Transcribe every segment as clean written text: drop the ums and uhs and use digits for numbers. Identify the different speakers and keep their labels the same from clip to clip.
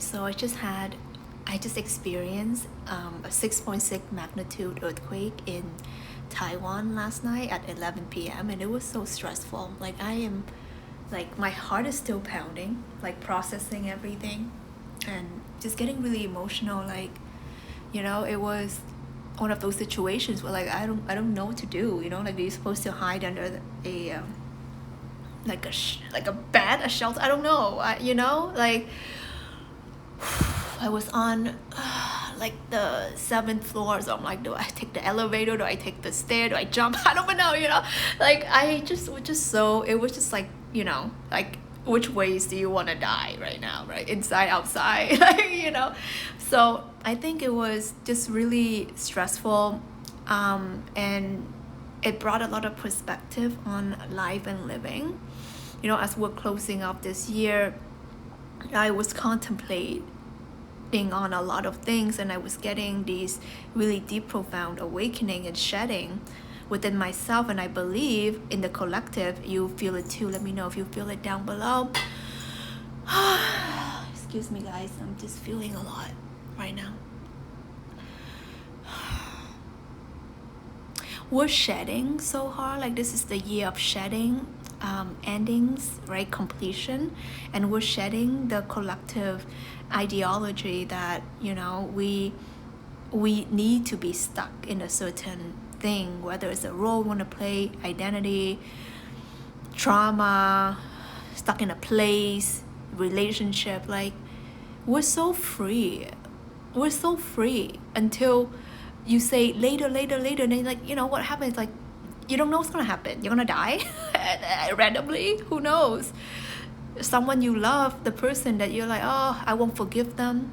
Speaker 1: so I just experienced a 6.6 magnitude earthquake in Taiwan last night at 11 p.m. and it was so stressful. Like my heart is still pounding, like processing everything and just getting really emotional. Like, it was one of those situations where like I don't know what to do. Like you're supposed to hide under a like a bed, a shelter. I don't know. Like I was on like the 7th floor, so I'm like, do I take the elevator? Do I take the stair? Do I jump? I don't know. Like I just was just so, it was just like, like which ways do you want to die right now, right? Inside, outside, So I think it was just really stressful, and it brought a lot of perspective on life and living. As we're closing up this year, I was contemplating on a lot of things, and I was getting these really deep, profound awakening and shedding within myself, and I believe in the collective you feel it too. Let me know if you feel it down below. Excuse me guys, I'm just feeling a lot right now. We're shedding so hard, like this is the year of shedding, endings, right? Completion. And we're shedding the collective ideology that we need to be stuck in a certain thing, whether it's a role we want to play, identity, trauma, stuck in a place, relationship. Like we're so free until you say later, and then like what happens, like you don't know what's gonna happen. You're gonna die randomly. Who knows? Someone you love, the person that you're like, oh, I won't forgive them.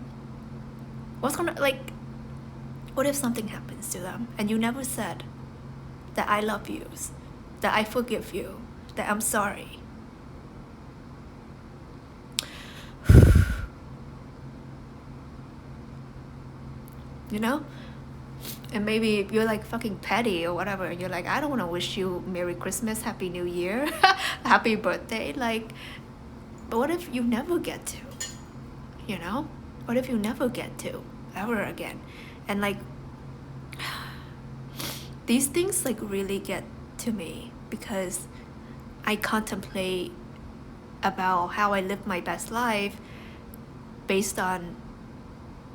Speaker 1: What if something happens to them and you never said that I love you, that I forgive you, that I'm sorry? And maybe you're like fucking petty or whatever, and you're like, I don't want to wish you Merry Christmas, Happy New Year, Happy birthday. Like, but what if you never get to? What if you never get to ever again? And like these things like really get to me because I contemplate about how I live my best life based on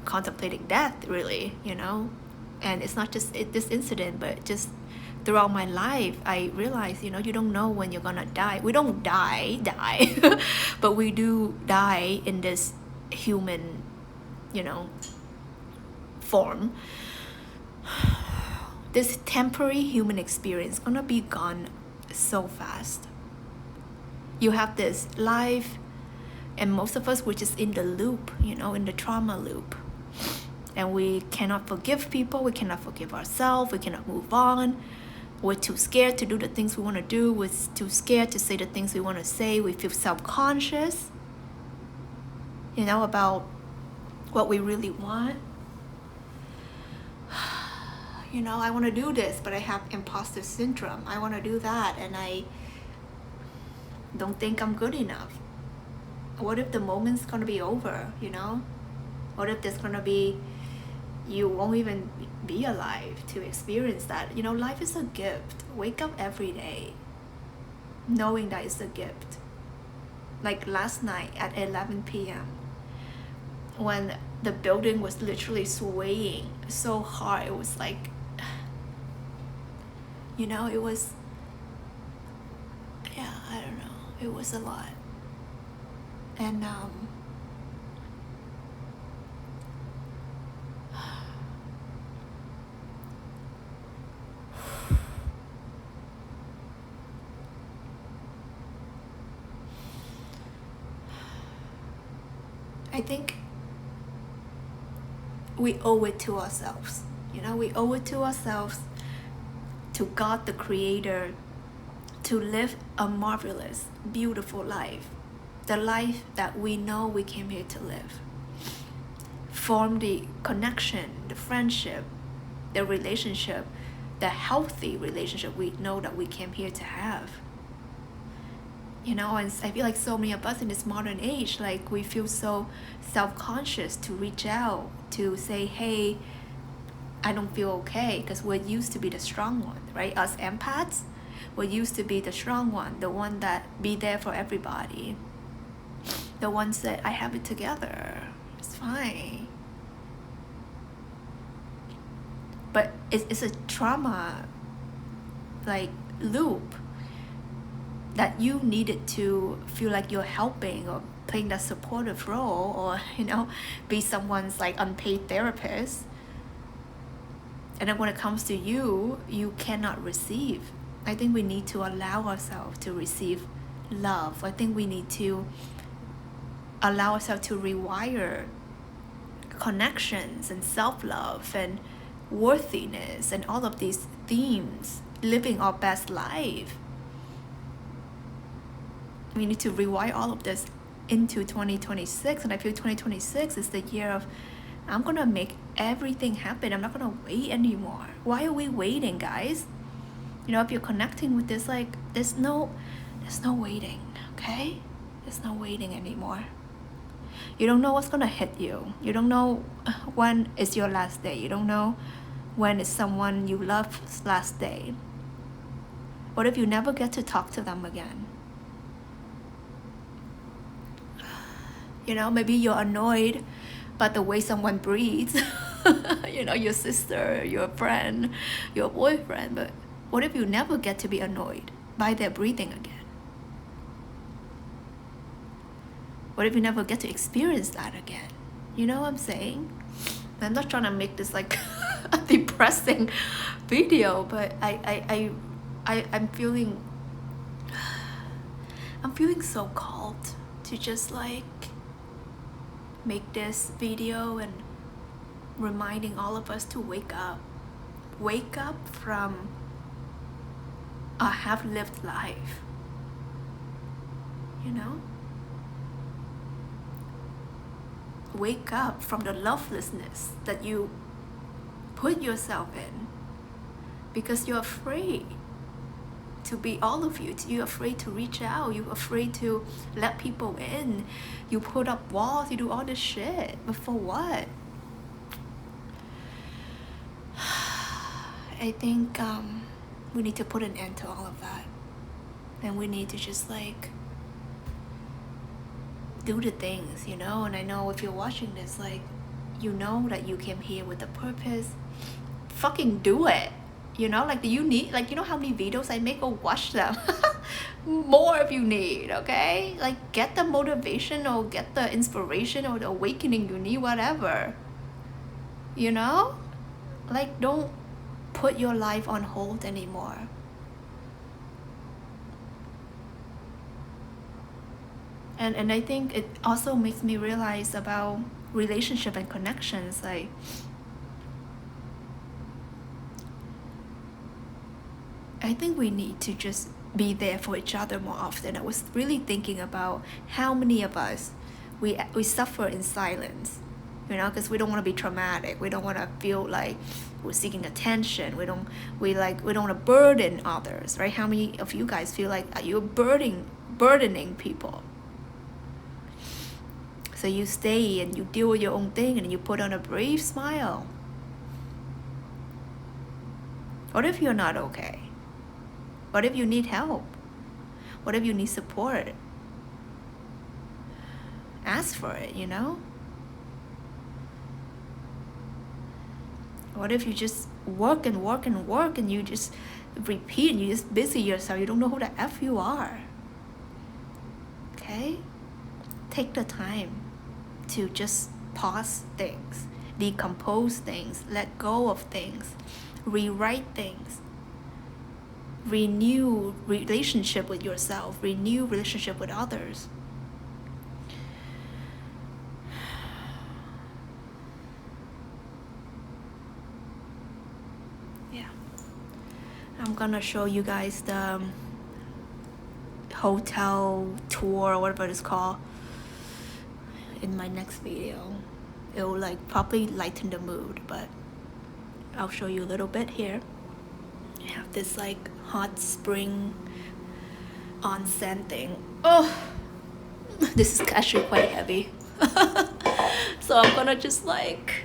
Speaker 1: contemplating death, really, And it's not just this incident, but just throughout my life, I realized, you don't know when you're gonna die. We don't die, but we do die in this human, form. This temporary human experience gonna be gone so fast. You have this life, and most of us, we're just in the loop, in the trauma loop. And we cannot forgive people, we cannot forgive ourselves, we cannot move on. We're too scared to do the things we want to do, we're too scared to say the things we want to say, we feel self-conscious, about what we really want. I want to do this, but I have imposter syndrome. I want to do that, and I don't think I'm good enough. What if the moment's going to be over, What if there's going to be, you won't even be alive to experience that? Life is a gift. Wake up every day knowing that it's a gift. Like last night at 11 p.m. when the building was literally swaying so hard, it was like, it was, I don't know, it was a lot. And I think we owe it to ourselves. We owe it to ourselves, to God the Creator, to live a marvelous, beautiful life. The life that we know we came here to live. Form the connection, the friendship, the relationship, the healthy relationship we know that we came here to have. And I feel like so many of us in this modern age, like we feel so self-conscious to reach out to say, hey, I don't feel okay, because we're used to be the strong one, right? Us empaths, we're used to be the strong one, the one that be there for everybody, the ones that I have it together, it's fine. But it's a trauma like loop that you needed to feel like you're helping or playing that supportive role, or be someone's like unpaid therapist. And then when it comes to you cannot receive. I think we need to allow ourselves to receive love. I think we need to allow ourselves to rewire connections and self-love and worthiness and all of these themes, living our best life. We need to rewire all of this into 2026, and I feel 2026 is the year of I'm gonna make everything happen. I'm not gonna wait anymore. Why are we waiting, guys? If you're connecting with this, like there's no waiting, okay? There's no waiting anymore. You don't know what's gonna hit you. You don't know when is your last day. You don't know when is someone you love's last day. What if you never get to talk to them again? Maybe you're annoyed by the way someone breathes. Your sister, your friend, your boyfriend. But what if you never get to be annoyed by their breathing again? What if you never get to experience that again? You know what I'm saying? I'm not trying to make this like a depressing video, but I'm feeling so called to just like make this video and reminding all of us to wake up from a half-lived life. Wake up from the lovelessness that you put yourself in because you're afraid to be all of you. You're afraid to reach out. You're afraid to let people in. You put up walls. You do all this shit. But for what? I think we need to put an end to all of that. And we need to just like do the things, And I know if you're watching this, like, that you came here with a purpose. Fucking do it. Like, do you need, like, how many videos I make? Go watch them. More if you need, okay? Like, get the motivation or get the inspiration or the awakening you need, whatever. Like, don't put your life on hold anymore. And I think it also makes me realize about relationship and connections. Like, I think we need to just be there for each other more often. I was really thinking about how many of us we suffer in silence, because we don't want to be traumatic. We don't want to feel like we're seeking attention. We don't want to burden others, right? How many of you guys feel like you're burdening people? So you stay and you deal with your own thing and you put on a brave smile. What if you're not okay? What if you need help? What if you need support? Ask for it, What if you just work and work and work and you just repeat and you just busy yourself? You don't know who the F you are. Okay? Take the time to just pause things, decompose things, let go of things, rewrite things, renew relationship with yourself, renew relationship with others. Yeah. I'm gonna show you guys the hotel tour or whatever it's called in my next video. It will like probably lighten the mood, but I'll show you a little bit here. I have this like hot spring onsen thing. Oh, this is actually quite heavy. So I'm gonna just like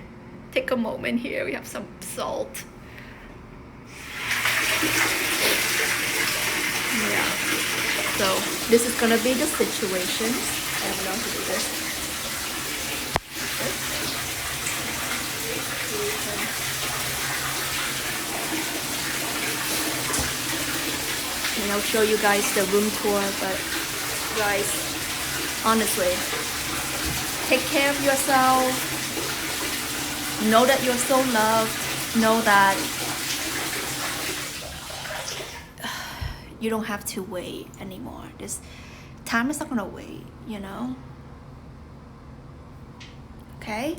Speaker 1: take a moment here. We have some salt. Yeah. So this is gonna be the situation. I don't know how to do this. And I'll show you guys the room tour, but guys, honestly, take care of yourself. Know that you're so loved. Know that you don't have to wait anymore. This time is not gonna wait, you know? Okay?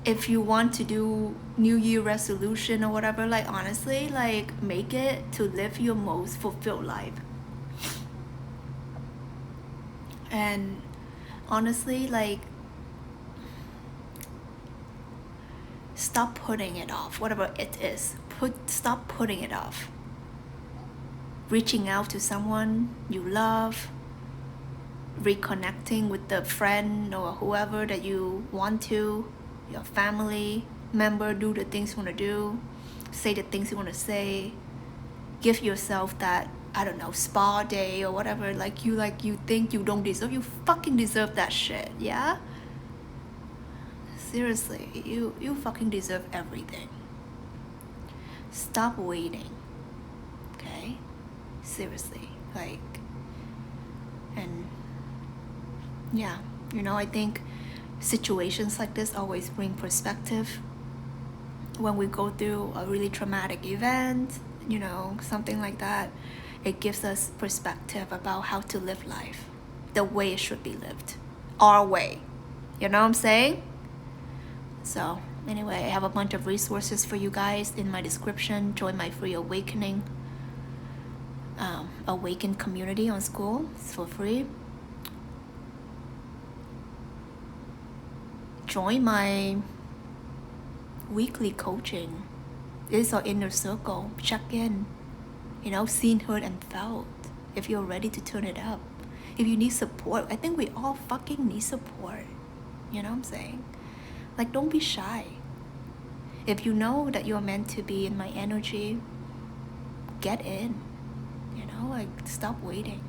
Speaker 1: If you want to do New Year resolution or whatever, like honestly, like make it to live your most fulfilled life. And honestly, like stop putting it off, whatever it is. Stop putting it off. Reaching out to someone you love, reconnecting with the friend or whoever that you want to, your family member, do the things you want to do, say the things you want to say, give yourself that, I don't know, spa day or whatever, like you think you don't deserve. You fucking deserve that shit, yeah? Seriously, you fucking deserve everything. Stop waiting, okay? Seriously, like, and yeah, you know, I think situations like this always bring perspective. When we go through a really traumatic event, you know, something like that, it gives us perspective about how to live life the way it should be lived, our way. You know what I'm saying? So anyway, I have a bunch of resources for you guys in my description. Join my free awakening awaken community on school. It's for free. Join my weekly coaching. It's our inner circle. Check in, you know, seen, heard, and felt. If you're ready to turn it up, if you need support, I think we all fucking need support. You know what I'm saying? Like, don't be shy. If you know that you're meant to be in my energy, get in. You know, like, stop waiting.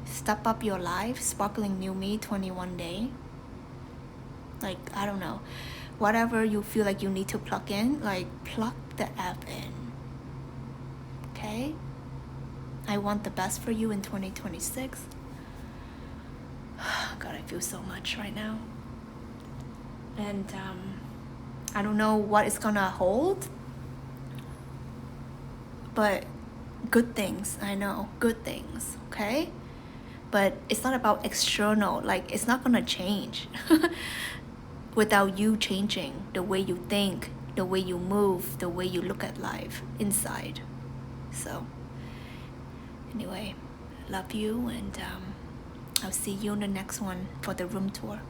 Speaker 1: Step up your life, sparkling new me, 21 day. Like, I don't know, whatever you feel like you need to plug in, like plug the F in. Okay? I want the best for you in 2026. God, I feel so much right now. And I don't know what it's gonna hold, but good things, I know, good things, okay? But it's not about external, like it's not gonna change without you changing the way you think, the way you move, the way you look at life inside. So anyway, love you, and I'll see you in the next one for the room tour.